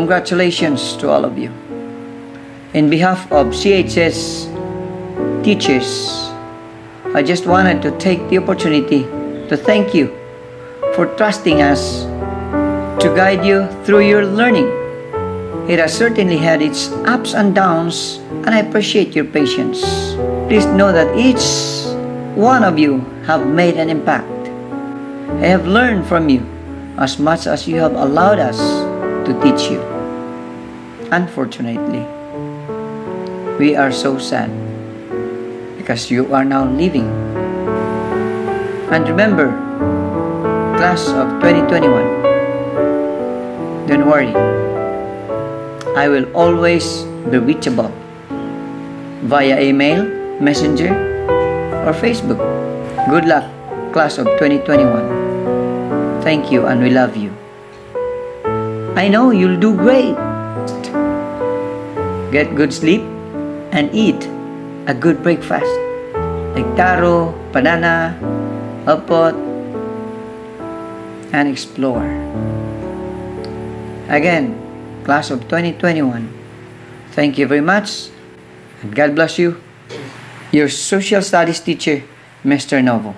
Congratulations to all of you. In behalf of CHS teachers, I just wanted to take the opportunity to thank you for trusting us to guide you through your learning. It has certainly had its ups and downs, and I appreciate your patience. Please know that each one of you have made an impact. I have learned from you as much as you have allowed us to teach you. Unfortunately, we are so sad because you are now leaving. And remember, class of 2021, don't worry, I will always be reachable via email, messenger, or Facebook. Good luck, class of 2021. Thank you and we love you. I know you'll do great. Get good sleep and eat a good breakfast like taro, banana, hotpot, and explore. Again, class of 2021, thank you very much and God bless you. Your social studies teacher, Mr. Novo.